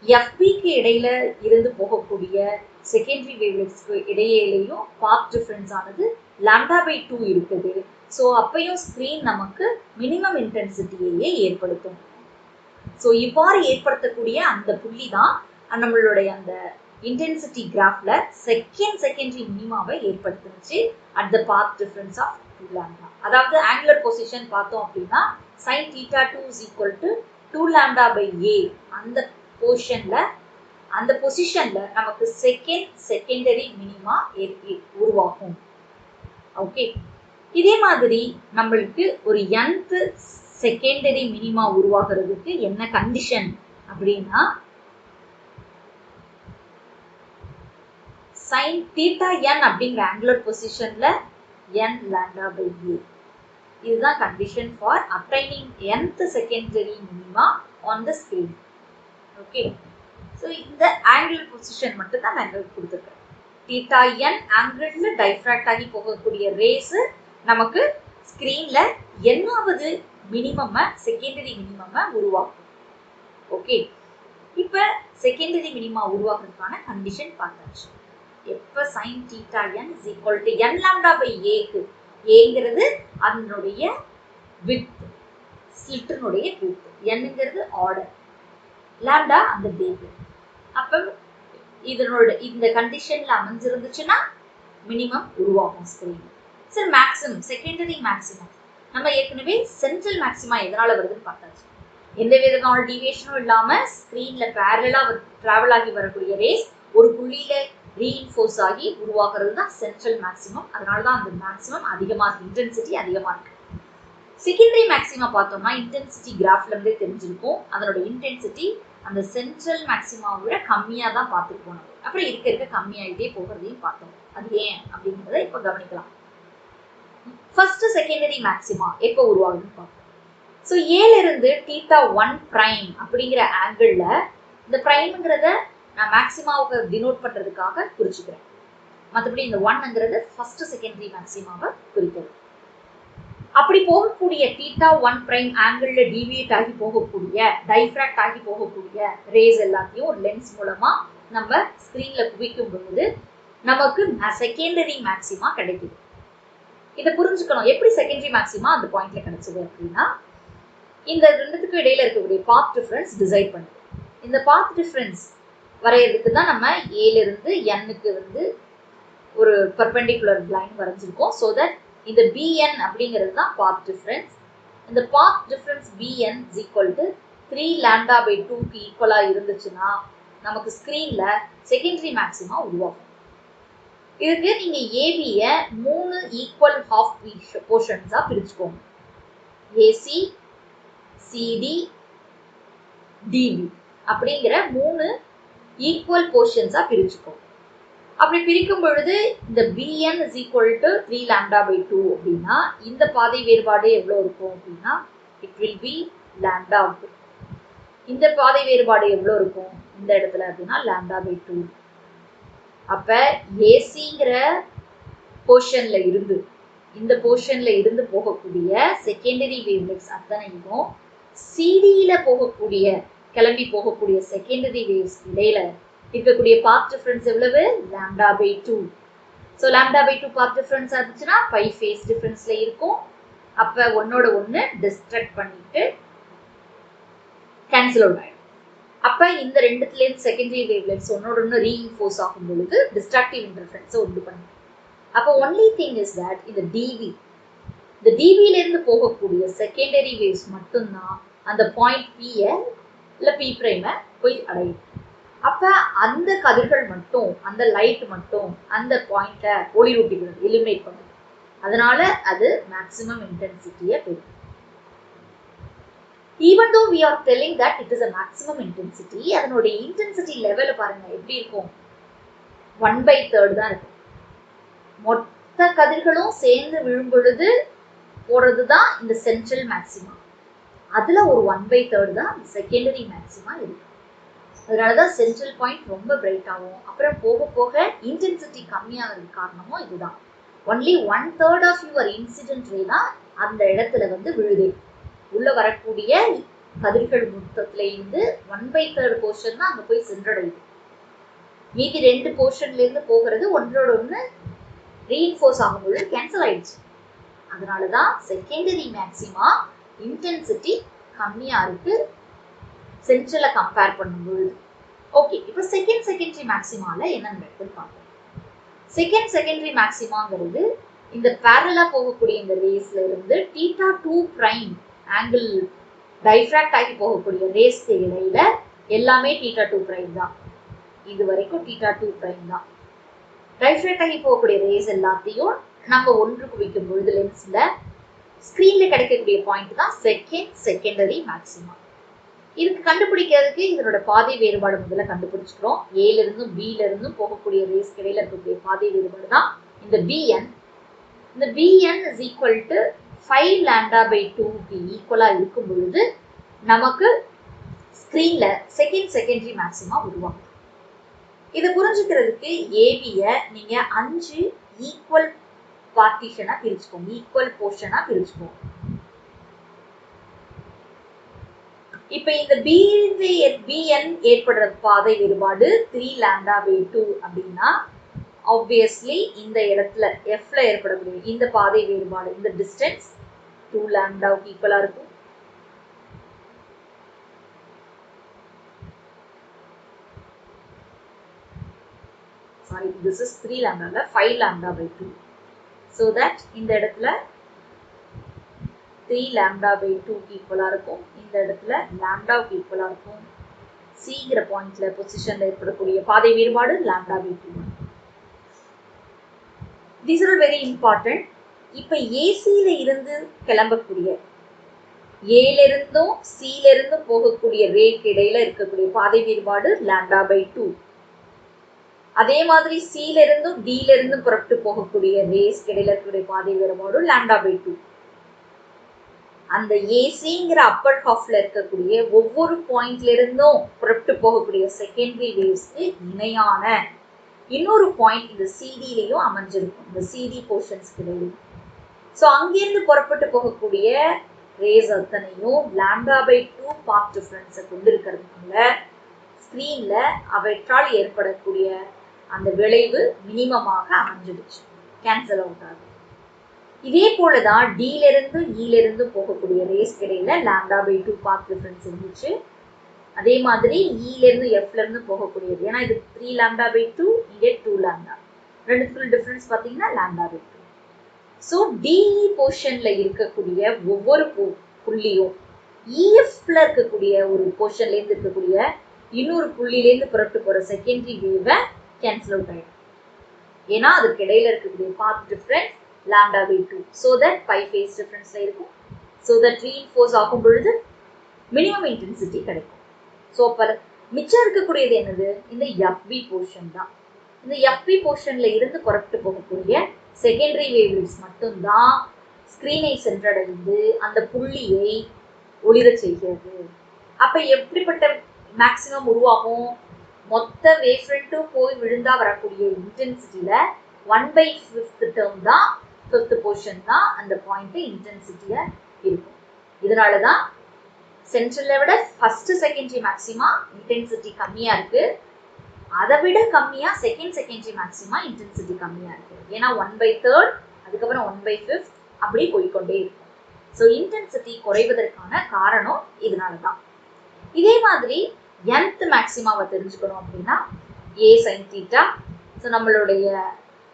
[SPEAKER 1] எஃபிக்கு இடையில இருந்து போகக்கூடிய செகண்டரி வேவ்லெட்ஸ்க்கு இடையிலையும் பாத் டிஃபரன்ஸ் ஆனது λ/2 இருக்குது. ஸோ அப்பையும் ஸ்கிரீன் நமக்கு மினிமம் இன்டென்சிட்டியையே ஏற்படுத்தும். ஸோ இவ்வாறு ஏற்படுத்தக்கூடிய அந்த புள்ளி தான் நம்மளுடைய அந்த இன்டென்சிட்டி கிராஃப்ல செகண்டரி மினிமாவை ஏற்படுத்துச்சு at the path difference of 2 lambda. அதாவது ஆங்குலர் பொசிஷன் பார்த்தோம் அப்படின்னா sin θ2 = 2 λ/a அந்த பொசிஷன்ல நமக்கு செகண்டரி மினிமா உருவாகும். ஓகே, இதே மாதிரி நம்மளுக்கு ஒரு nth செகண்டரி மினிமா உருவாகிறதுக்கு என்ன கண்டிஷன் அப்படின்னா, sin θn அப்படிங்கிற ஆங்குலர் பொசிஷன்ல n λ/a. இதுதான் condition for obtaining nth secondary minima on the screen. Okay, so இந்த ஆங்குலர் பொசிஷன் மட்டும் தான் நாங்கள் கொடுத்துருக்கோம். θn ஆங்கிள் டைஃப்ராக்ட் ஆகி போகக்கூடிய ரேஸ் நமக்கு ஸ்கிரீன்ல என்னாவது செகண்டரி மினிமம் உருவாக்கும். ஓகே, இப்ப செகண்டரி மினிமா உருவாக்குறதுக்கான கண்டிஷன் பார்த்தாச்சு. எப்ப sin θn = n λ/a ஏங்கிறது அதனுடைய விட்த், ஸ்லிட்டினுடைய விட்த், nங்கிறது ஆர்டர், லாம்டா அந்த டேபிள். அப்ப இதனோட இந்த கண்டிஷன்ல அமைஞ்சிருந்துச்சுன்னா மினிமம் உருவாகும் ஸ்கிரீன். சரி, மேக்ஸிமம் செகண்டரி மேக்ஸிமம் நம்ம ஏற்கனவே சென்ட்ரல் மேக்ஸிமா எதனால வருதுன்னு பார்த்தாச்சு. எந்த விதமான டீவியேஷனும் இல்லாம ஸ்கிரீன்ல பேரலா டிராவல் ஆகி வரக்கூடிய ரேஸ் ஒரு புள்ளியில ரீஇன்ஃபோர்ஸ் ஆகி உருவாக்குறது தான் சென்ட்ரல் மேக்ஸிமம். அதனாலதான் அந்த மேக்ஸிமம் அதிகமா இருக்கு, இன்டென்சிட்டி அதிகமா இருக்கு. செகண்டரி மேக்ஸிமா பார்த்தோம்னா இன்டென்சிட்டி கிராஃப்ல இருந்தே தெரிஞ்சிருக்கும், அதனோட இன்டென்சிட்டி அந்த சென்ட்ரல் மேக்ஸிமாவை விட கம்மியா தான் பார்த்துருப்போம். அப்புறம் இருக்க கம்மியாயிட்டே போகிறதையும் பார்த்தோம். அது ஏன் அப்படிங்கிறத இப்ப கவனிக்கலாம். ஃபர்ஸ்ட் செகண்டரி மேக்ஸிமா எப்போ உருவாகுதுன்னு பார்ப்போம். ஸோ ஏல இருந்து θ1' அப்படிங்கிற ஆங்கிள் இந்த பிரைம்ங்கிறத நான் மேக்சிமாவுக்கு டினோட் பண்றதுக்காக குறிச்சுக்கிறேன். மற்றபடி இந்த 1ங்கிறது ஃபர்ஸ்ட் செகண்டரி மேக்சிமாவை குறிக்கிறது. அப்படி போகக்கூடிய θ1 பிரைம் ஆங்கிள் டீவியேட் ஆகி போகக்கூடிய, டைஃப்ராக்ட் ஆகி போகக்கூடிய ரேஸ் எல்லாத்தையும் ஒரு லென்ஸ் மூலமா நம்ம ஸ்கிரீன்ல குவிக்கும் பொழுது நமக்கு செகண்டரி மேக்சிமா கிடைக்குது. இதை புரிஞ்சுக்கணும். எப்படி செகண்டரி மேக்சிமா அந்த பாயிண்ட்ல கிடைச்சது அப்படின்னா, இந்த ரெண்டுத்துக்கும் இடையில இருக்கக்கூடிய பாத் டிஃபரன்ஸ் டிசைட் பண்ணுது. இந்த பாத் டிஃபரன்ஸ் வரையறதுக்கு தான் நம்ம ஏல இருந்து எண்ணுக்கு வந்து ஒரு பெர்பெண்டிகுலர் லைன் வரைஞ்சிருக்கோம். ஸோ தட் இந்த bn அப்படிங்கிறது தான் பாத் டிஃபரன்ஸ். இந்த path difference bn is equal to 3 λ/2க்கு ஈக்குவலா இருந்துச்சுன்னா நமக்கு ஸ்கிரீன்ல செகண்டரி மேக்சிமா உருவாகும். இதுக்கு நீங்க ஏபிய 3 ஈக்குவல் ஹாஃப் போர்ஷன்ஸா பிரிச்சுக்கோங்க. ஏசி, சிடி, டிபி அப்படிங்கிற 3 ஈக்குவல் போர்ஷன்ஸா பிரிச்சுக்கோங்க. அப்படி பிரிக்கும் பொழுது இந்த bn is equal to 3 λ/2 அப்படின்னா இந்த பாதை வேறுபாடு எவ்வளவு இருக்கும் அப்படின்னா இட் வில் பி λ. இந்த பாதை வேறுபாடு எவ்வளவு இருக்கும் இந்த இடத்துல அப்படின்னா λ/2. அப்ப ஏசிங்கிற போர்ஷன்ல இருந்து, இந்த போர்ஷன்ல இருந்து போகக்கூடிய செகண்டரி வேவ்லெட்ஸ் அத்தனையும் சிடியில போகக்கூடிய, கிளம்பி போகக்கூடிய செகண்டரி வேவ்ஸ் இடையில இருக்கக்கூடிய பாத் டிஃபரன்ஸ் எவ்வளவு λ/2. ஸோ λ/2 பாத் டிஃபரன்ஸ் ஆச்சுன்னா பை ஃபேஸ் டிஃபரன்ஸ்ல இருக்கும். அப்ப ஒன்னோட ஒன்னு டிஸ்ட்ராக்ட் பண்ணிட்டு கேன்சல் அவுட் ஆயிடும். அப்ப இந்த ரெண்டுத்துலேருந்து செகண்டரி வேவ்லெட்ஸ் ஒன்னோட ஒன்று ரீஇன்ஃபோர்ஸ் ஆகும் பொழுது டிஸ்ட்ராக்டிவ் இன்டர்ஃபரன்ஸை உண்டு பண்ணும். அப்போ ஒன்லி திங் இஸ் தட் இந்த டிவில இருந்து போகக்கூடிய செகண்டரி வேவ்ஸ் மட்டும்தான் அந்த பாயிண்ட் பியை இல்லை பி பிரைமை போய் அடையும். அப்ப அந்த கதிர்கள் மட்டும், அந்த லைட் மட்டும் அந்த பாயிண்ட்டை ஒளிரூட்டிவிடும், எலிமினேட் பண்ணும். அதனால அது மேக்ஸிமம் இன்டென்சிட்டியை பெறும். Even though we are telling that it is a maximum intensity, அதனுடைய இன்டென்சிட்டி லெவல் பாருங்க எப்படி இருக்கும், 1/3 தான் இருக்கும். மொத்த கதிர்களும் சேர்ந்து விழும் பொழுது போறதுதான் இந்த சென்ட்ரல் மேக்சிமா. அதுல ஒரு 1/3 தான் செகண்டரி மேக்சிமா இருக்கு. அதனாலதான் சென்ட்ரல் பாயிண்ட் ரொம்ப பிரைட் ஆகும். அப்புறம் போக போக இன்டென்சிட்டி கம்மியாகிறது காரணமும் இதுதான். Only 1/3 of your incident ray தான் அந்த இடத்துல வந்து விழுது. உள்ள வரக்கூடிய கதிர்கள் மொத்தத்துல இருந்து 1/3 போர்ஷன் தான் அங்க போய் சென்றடையுது. மீதி 2 போர்ஷன்ல இருந்து போகிறது ஒன்றோட ஒன்று ரீஇன்ஃபோர்ஸ் ஆகும்போது கேன்சல் ஆயிடுச்சு. அதனாலதான் செகண்டரி மேக்சிமா இன்டென்சிட்டி கம்மியா இருக்கு சென்ட்ரலை கம்பேர் பண்ணும்போது. ஓகே, இப்போ செகண்டரி மேக்சிமால என்னன்னு பார்ப்போம். செகண்டரி மேக்சிமாங்கிறது இந்த பேரலா போகக்கூடிய இந்த ரேஸ்ல இருந்து θ2 பிரைம் ஆங்கிள் டைஃப்ராக்ட் ஆகி போகக்கூடிய ரேஸ்க்கு இடையில எல்லாமே θ2 பிரைம் தான். இது வரைக்கும் θ2 பிரைம் தான். டைஃப்ராக்ட் ஆகி போகக்கூடிய ரேஸ் எல்லாத்தையும் நம்ம ஒன்று குவிக்கும் பொழுது லென்ஸ்ல ஸ்கிரீன்ல கிடைக்கக்கூடிய பாயிண்ட் தான் செகண்டரி மேக்சிமா. இதுக்கு கண்டுபிடிக்கிறதுக்கு இதனோட பாதை வேறுபாடு முதல்ல கண்டுபிடிச்சிக்கிறோம். ஏல இருந்தும் பில இருந்தும் போகக்கூடிய ரேஸ்க்கு இடையில இருக்கக்கூடிய பாதை வேறுபாடு தான் இந்த bn. இந்த bn is equal to 5 λ/2க்கு ஈக்குவலா இருக்கும் பொழுது நமக்கு ஸ்கிரீன்ல செகண்டரி மேக்சிமா உருவாகும். இதை புரிஞ்சுக்கிறதுக்கு ஏபிய நீங்க 5 ஈக்குவல் பார்ட்டிஷனா பிரிச்சுக்கோங்க, ஈக்குவல் போர்ஷனா பிரிச்சுக்கோங்க. இப்ப இந்த bn ஏற்படுற பாதை வேறுபாடு 3 λ/2 அப்படின்னா ஆப்வியஸ்லி இந்த இடத்துல Fல ஏற்படக்கூடிய இந்த பாதை வேறுபாடு, இந்த டிஸ்டன்ஸ் 2 λ ஈக்குவலா இருக்கும். Sorry, this is 3 λ, 5 λ/2. So that இந்த இடத்துல 3 λ/2 ஈக்குவலா இருக்கும். இந்த இடத்துல λ ஈக்குவலா இருக்கும். சிங்கிற பாயிண்ட்ல பொசிஷன்ல ஏற்படக்கூடிய பாதை வேறுபாடு λ/2. These are very important. இப்ப ஏசியில இருந்து கிளம்பக்கூடிய, ஏல இருந்தும் சில இருந்தும் போகக்கூடிய ரேக்கு இடையில இருக்கக்கூடிய பாதை வேறுபாடு λ/2. அதே மாதிரி சில இருந்தும் டில இருந்தும் புறப்பட்டு போகக்கூடிய ரேஸ் இடையில இருக்கக்கூடிய பாதை வேறுபாடு λ/2. அந்த ஏசிங்கிற அப்பர் ஹாஃப்ல இருக்கக்கூடிய ஒவ்வொரு பாயிண்ட்ல இருந்தும் புறப்பட்டு போகக்கூடிய செகண்டரி வேவ்ஸ்க்கு இணையான இன்னொரு பாயிண்ட் இந்த சிடிலையும் அமைஞ்சிருக்கும், இந்த சிடி போர்ஷன்ஸ்க்கு இடையிலும். ஸோ அங்கிருந்து புறப்பட்டு போகக்கூடிய ரேஸ் அத்தனையும் λ/2 பாத் டிஃபரன்ஸை கொண்டு இருக்கிறதுனால ஸ்க்ரீன்ல அவற்றால் ஏற்படக்கூடிய அந்த விளைவு மினிமமாக அமைஞ்சிடுச்சு, கேன்சல் அவுட் ஆகுது. இதே போலதான் டிலிருந்து இலிருந்து போகக்கூடிய ரேஸ் இடையில λ/2 பாத் டிஃபரன்ஸ் இருந்துச்சு. அதே மாதிரி இலிருந்து எஃப்ல இருந்து போகக்கூடியது, ஏன்னா இது 3λ/2, இங்கே 2λ, ரெண்டுத்துக்குள்ள டிஃபரன்ஸ் பார்த்தீங்கன்னா λ/2. ஸோ டிஇ போர்ஷன்ல இருக்கக்கூடிய ஒவ்வொரு புள்ளியும் இஎஃப்ல இருக்கக்கூடிய ஒரு போர்ஷன்ல இருந்து இருக்கக்கூடிய இன்னொரு புள்ளியிலேருந்து புறப்பட்டு போற செகண்டரி வேவை கேன்சல் அவுட் ஆயிடும். ஏன்னா அதுக்கு இடையில இருக்கக்கூடிய path difference λ/2. So that pi phase டிஃபரன்ஸ்ல இருக்கும். ஸோ தட் ரீஇன்ஃபோர்ஸ் ஆகும் பொழுது மினிமம் இன்டென்சிட்டி கிடைக்கும். ஸோ அப்போ மிச்சம் இருக்கக்கூடியது என்னது? இந்த எஃப்பி போர்ஷன் தான். இந்த எஃப்பி போர்ஷன்ல இருந்து புறப்பட்டு போகக்கூடிய செகண்டரி வேவ்ஸ் மட்டும்தான் ஸ்கிரீனை சென்றடைந்து அந்த புள்ளியை ஒளிர செய்கிறது. அப்ப எப்படிப்பட்ட மேக்சிமம் உருவாகும்? மொத்த வேவ் ஃப்ரண்ட்டும் போய் விழுந்தா வரக்கூடிய இன்டென்சிட்டியில 1/5 டேர்ம் தான், 5th போர்ஷன் தான் அந்த பாயிண்ட் இன்டென்சிட்டியா இருக்கும். இதனாலதான் சென்ட்ரலை விட ஃபர்ஸ்ட் செகண்டரி மேக்சிமா இன்டென்சிட்டி கம்மியா இருக்கு, அதை விட கம்மியா செகண்டரி மேக்சிமா இன்டென்சிட்டி கம்மியா இருக்கு. ஏன்னா 1/3, அதுக்கப்புறம் 1/5 அப்படி போய்கொண்டே இருக்கும். ஸோ இன்டென்சிட்டி குறைவதற்கான காரணம் இதனாலதான். இதே மாதிரி nth மேக்சிமாவை தெரிஞ்சுக்கணும் அப்படின்னா a sin θ. ஸோ நம்மளுடைய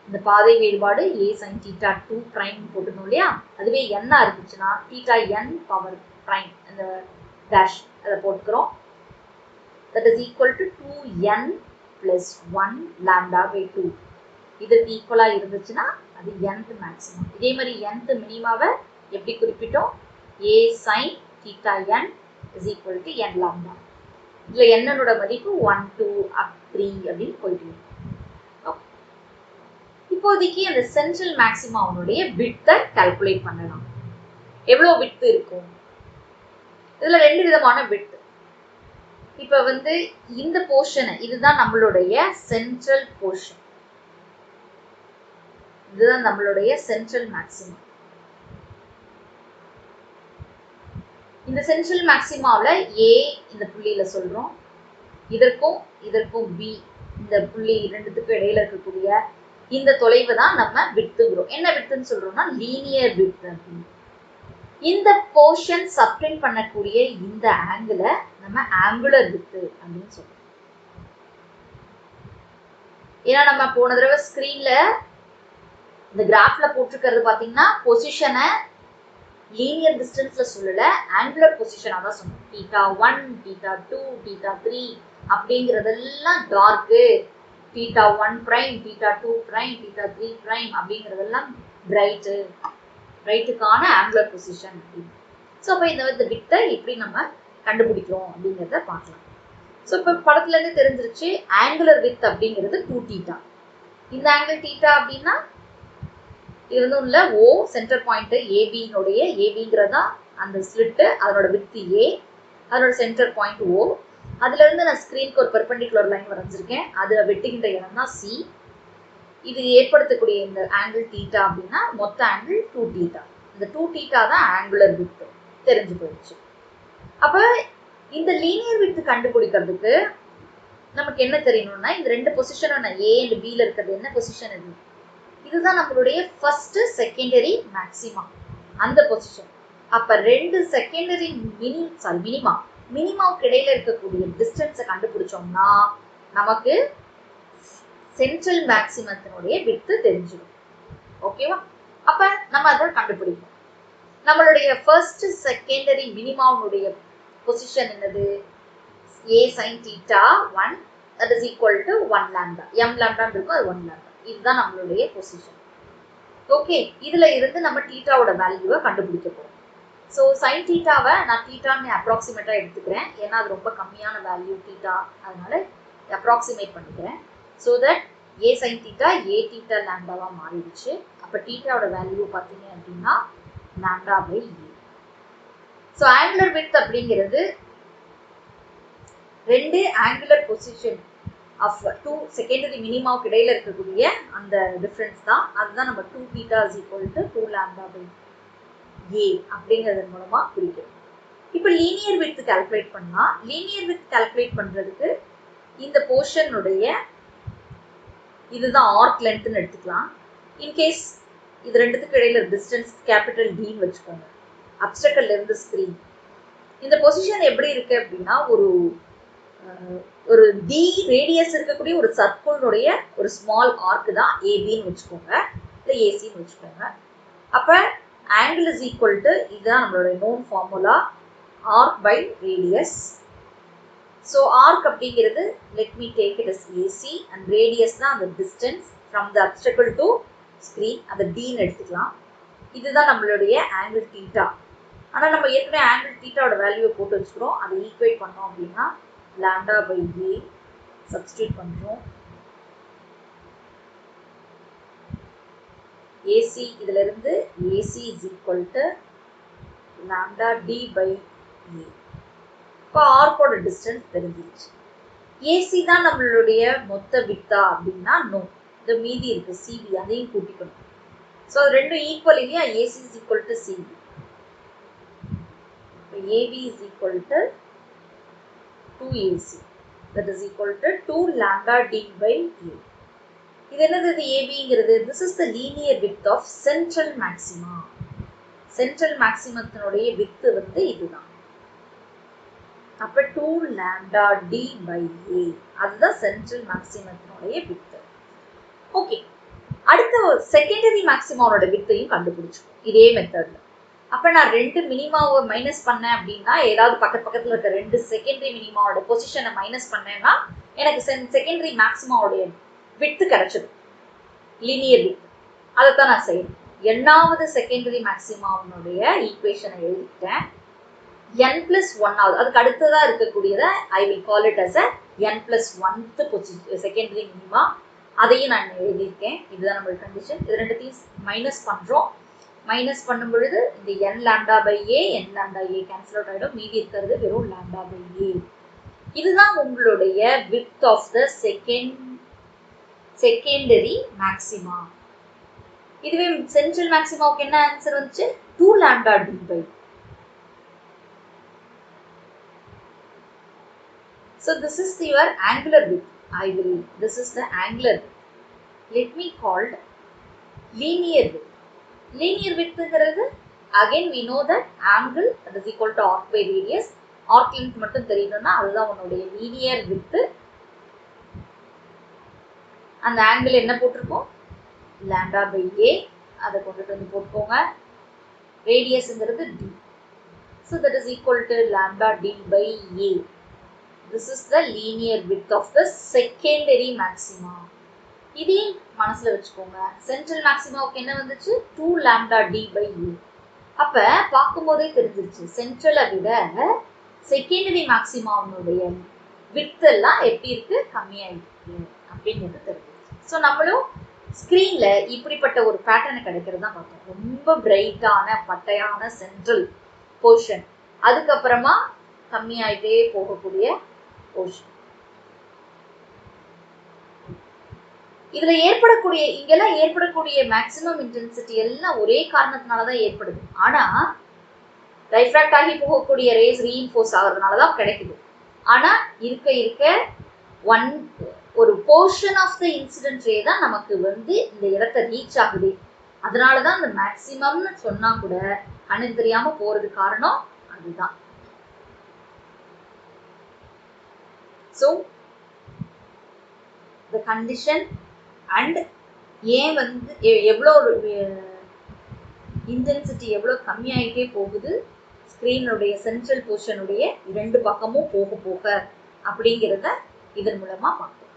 [SPEAKER 1] இந்த பாதை வேறுபாடு a sin θ 2 பிரைம் போட்டுக்கணும் இல்லையா? அதுவே n இருந்துச்சுன்னா θn பவர் பிரைம் அந்த டேஷ் அதை போட்டுக்கிறோம். that is equal to 2n plus 1 λ/2. இது ஈக்குவலா இருந்துச்சுன்னா அது nth மேக்சிமம். இதே மாதிரி nth மினிமாவை எப்படி குறிப்பிட்டோம்? a sin θn is equal to n lambda. இதுல என்னோட மதிப்பு 1 2 up 3 அப்படின்னு போயிட்டு இருக்கு. இப்போதைக்கு அந்த சென்ட்ரல் மேக்சிமாவுடைய விட்த்தை கால்குலேட் பண்ணலாம். எவ்வளவு விட்த் இருக்கும்? இதுல ரெண்டு விதமான விட்த். இப்ப வந்து இந்த போர்ஷன் இதுதான் நம்மளுடைய சென்ட்ரல் போர்ஷன், இதுதான் நம்மளுடைய சென்ட்ரல் மேக்சிமம். இந்த சென்ட்ரல் மேக்சிமாவில் ஏ இந்த புள்ளியில சொல்றோம், இதற்கும் இதற்கும் பி இந்த புள்ளி ரெண்டுத்துக்கும் இடையில இருக்கக்கூடிய இந்த தொலைவு தான் நம்ம விட்த்துங்கிறோம். என்ன விட்த்துன்னு சொல்றோம்னா லீனியர் விட்த் அப்படின்னு. இந்த போர்ஷன் சப்டெண்ட் பண்ணக்கூடிய இந்த ஆங்கிள நம்ம ஆங்குலர் விட்த் அப்படின்னு சொல்றோம். ஏன்னா நம்ம போன தடவை ஸ்கிரீன்ல இந்த கிராஃப்ல போட்டிருக்கிறது பாத்தீங்கன்னா பொசிஷனை லீனியர் டிஸ்டன்ஸ்ல சொல்லல, ஆங்குலர் பொசிஷனா தான் சொன்னோம். θ1, θ2, θ3 அப்படிங்கறதெல்லாம் டார்க்கு, θ1 பிரைம், θ2 பிரைம், θ3 பிரைம் அப்படிங்கறதெல்லாம் பிரைட்டு, பிரைட்டுக்கான ஆங்குலர் பொசிஷன் அப்படின்னு. ஸோ அப்போ இந்த வித்தை எப்படி நம்ம கண்டுபிடிக்கிறோம் அப்படிங்கிறத பார்க்கலாம். ஸோ இப்போ படத்துல இருந்து தெரிஞ்சிருச்சு ஆங்குலர் வித் அப்படிங்கிறது 2θ. இந்த ஆங்கிள் θ அப்படின்னா இது வந்து உள்ள ஓ சென்டர் பாயிண்ட் ஏபினுடைய, ஏபிங்கிறதா அந்த ஸ்லிட்டு, அதனோட வித் ஏ, அதனோட சென்டர் பாயிண்ட் ஓ. அதுல இருந்து நான் ஸ்கிரீனுக்கு ஒரு பெர்பெண்டிகுலர் லைன் வரைஞ்சிருக்கேன், அதுல வெட்டுகின்ற இடம் தான் சி. இது ஏற்படுத்தக்கூடிய இந்த ஆங்கிள் θ அப்படின்னா மொத்த ஆங்கிள் 2θ. இந்த 2θ தான் ஆங்குலர் வித் தெரிஞ்சு போயிடுச்சு. அப்ப இந்த லீனியர் வித் கண்டுபிடிக்கிறதுக்கு நமக்கு என்ன தெரியணும்னா இந்த ரெண்டு பொசிஷனும் ஏ அண்ட் பில இருக்கிறது என்ன பொசிஷன்? இது இதுதான் நம்மளுடைய ஃபர்ஸ்ட் செகண்டரி மேக்சிமா அந்த பொசிஷன். அப்ப ரெண்டு செகண்டரி மினிமாவுக்கு இடையில இருக்கக்கூடிய டிஸ்டன்ஸை கண்டுபிடிச்சோம்னா நமக்கு சென்ட்ரல் மேக்சிமத்தினுடைய விட்த் தெரிஞ்சிடும். ஓகேவா? அப்ப நம்ம அதை கண்டுபிடிப்போம். நம்மளுடைய ஃபர்ஸ்ட் செகண்டரி மினிமாவுடைய பொசிஷன் என்னது? a sin θ1 that is equal to 1 lambda. m lambda இருக்கும், அது 1 lambda. இதுதான் நம்மளுடைய பொசிஷன். ஓகே, இதுல இருந்து நம்ம தீட்டாவோட வேல்யூவை கண்டுபிடிக்க போறோம். ஸோ சைன் தீட்டாவை நான் தீட்டான்னு அப்ராக்சிமேட்டா எடுத்துக்கிறேன், ஏன்னா அது ரொம்ப கம்மியான வேல்யூ தீட்டா, அதனால அப்ராக்சிமேட் பண்ணிக்கிறேன். So that a sine theta a theta லாம்டாவா மாறிடுச்சு. அப்ப தீட்டாவோட வேல்யூ பார்த்தீங்க அப்படின்னா λ/a. ஸோ ஆங்குலர் விட்த் அப்படிங்கிறது ரெண்டு angular position of two secondary மினிமாவுக்கு இடையில இருக்கக்கூடிய அந்த டிஃப்ரென்ஸ் தான். அதுதான் நம்ம 2 theta is equal to 2 lambda by a அப்படிங்கிறது மூலமா குறிக்கிறோம். இப்போ லீனியர் விட்த் கால்குலேட் பண்ணா, லீனியர் விட்த் கால்குலேட் பண்றதுக்கு இந்த போர்ஷனுடைய இதுதான் ஆர்க் லென்த்னு எடுத்துக்கலாம். இன்கேஸ் இது ரெண்டுத்துக்கு இடையில டிஸ்டன்ஸ் கேபிட்டல் டின்னு வச்சுக்கோங்க. அப்ஸ்ட்ரக்கல்ல இருந்து ஸ்கிரீன் இந்த பொசிஷன் எப்படி இருக்கு அப்படின்னா, ஒரு டி ரேடியஸ் இருக்கக்கூடிய ஒரு சர்க்கிளுடைய ஒரு ஸ்மால் ஆர்க் தான் ஏபின்னு வச்சுக்கோங்க, இல்லை ஏசின்னு வச்சுக்கோங்க. அப்போ ஆங்கிள் இஸ் ஈக்குவல் டு, இதுதான் நம்மளுடைய known formula, arc by radius. So arc அப்படிங்கிறது let me take it is AC and radius தான் அந்த distance from the obstacle to screen, அதை டின்னு எடுத்துக்கலாம். இதுதான் நம்மளுடைய ஆங்கிள் தீட்டா. ஆனால் நம்ம ஏற்கனவே ஆங்கிள் தீட்டாவோட வேல்யூவை போட்டு வச்சுக்கிறோம். அதை ஈக்குவேட் பண்ணோம் அப்படின்னா லாம்டா பை ஏ சப்ஸ்டியூட் பண்ணுறோம். ஏசி இதுல இருந்து AC is equal to lambda D by a. இப்போ ஆர்க்கோட டிஸ்டன்ஸ் தெரிஞ்சிருச்சு. ஏசி தான் நம்மளுடைய மொத்த வித்தா அப்படின்னா நோ, இந்த மீதி இருக்கு சிபி, அதையும் கூட்டிக்கணும். ஸோ அது ரெண்டும் ஈக்குவல் இல்லையா, AC is equal to CB. இப்போ AB is equal to 2AC, that is equal to 2 lambda d by a. இது என்னது, இது ஏபிங்கிறது, this is the linear width of central maxima. Central மேக்ஸிமத்தினுடைய வித்து வந்து இதுதான். அப்போ 2 lambda d by a, அதுதான் சென்ட்ரல் மேக்ஸிமத்தினுடைய வித்து. ஓகே, அடுத்த செகண்டரி மேக்ஸிமாவோட வித்தையும் கண்டுபிடிச்சோம் இதே மெத்தட்ல. அப்போ நான் ரெண்டு மினிமாவை மைனஸ் பண்ணேன் அப்படின்னா, ஏதாவது பக்கத்தில் இருக்க ரெண்டு செகண்டரி மினிமாவோட பொசிஷனை மைனஸ் பண்ணேன்னா எனக்கு செகண்டரி மேக்ஸிமாவோடைய வித்து கிடைச்சிடும், லீனியர் வித். அதைத்தான் நான் செய்யணும். எண்ணாவது செகண்டரி மேக்ஸிமாவுடைய ஈக்குவேஷனை எழுதிட்டேன். n+1, அதுக்கு அடுத்ததாக இருக்கக்கூடியதை I will call it as n+1th secondary minima. அதையும் நான் எழுதியிருக்கேன். இதுதான் நம்மளோட கண்டிஷன். இது ரெண்டுத்தையும் மைனஸ் பண்ணுறோம். மைனஸ் பண்ணும் பொழுது இந்த n lambda by a, n lambda a cancel out ஆகிடும். மீதி இருக்கிறது வெறும் lambda by a. இதுதான் உங்களுடைய width of the secondary maxima. இதுவே சென்ட்ரல் மேக்ஸிமாவுக்கு என்ன ஆன்சர் வந்துச்சு, 2 lambda d by. So this is your angular width. This is the angular width. Let me call linear width. Linear width ங்கிறது again we know that angle that is equal to arc by radius. Arc length மட்டும் தெரியணும்னா அதுதான் உன்னுடைய linear width. அந்த angle என்ன போட்டிருக்கோம், lambda by a, அதை கொண்டுட்டு வந்து போட்டுக்கோங்க. ரேடியஸ்ங்கிறது d. So that is equal to lambda d by a. This is the linear width of the secondary maxima. இதையும் மனசுல வச்சுக்கோங்க. சென்ட்ரல் மேக்ஸிமாவுக்கு என்ன வந்துச்சு, 2 lambda d by a. அப்ப பார்க்கும்போதே தெரிஞ்சிருச்சு சென்ட்ரலை விட செகண்டரி மேக்ஸிமாவுடைய வித் எல்லாம் எப்படி இருக்கு, கம்மியாயிருக்கு அப்படிங்கிறது தெரிஞ்சிருச்சு. ஸோ நம்மளும் ஸ்க்ரீன்ல இப்படிப்பட்ட ஒரு பேட்டர்ன் கிடைக்கிறது தான் பார்த்தோம். ரொம்ப பிரைட்டான பட்டையான சென்ட்ரல் போர்ஷன், அதுக்கப்புறமா கம்மியாயிட்டே போகக்கூடிய போர்ஷன். இதுல ஏற்படக்கூடிய இங்கெல்லாம் ஏற்படக்கூடிய மேக்ஸிமம் இன்டென்சிட்டி எல்லாம் ஒரே காரணத்தினாலதான் ஏற்படுது. ஆனா ரைஃப்ராக்ட் ஆகி போகக்கூடிய ரேஸ் ரீஇன்ஃபோர்ஸ் ஆகிறதுனாலதான் கிடைக்குது. ஆனா இருக்க ஒரு portion of the incident ray தான் நமக்கு வந்து இந்த இடத்த ரீச் ஆகுது. அதனாலதான் இந்த மேக்ஸிமம்னு சொன்னா கூட கண்ணுக்கு தெரியாம போறது காரணம் அதுதான். ஸோ the condition and ஏன் வந்து எவ்வளோ இன்டென்சிட்டி எவ்வளோ கம்மியாயிட்டே போகுது ஸ்க்ரீனுடைய சென்ட்ரல் போர்ஷனுடைய இரண்டு பக்கமும் போக அப்படிங்கிறத இதன் மூலமா பார்ப்போம்.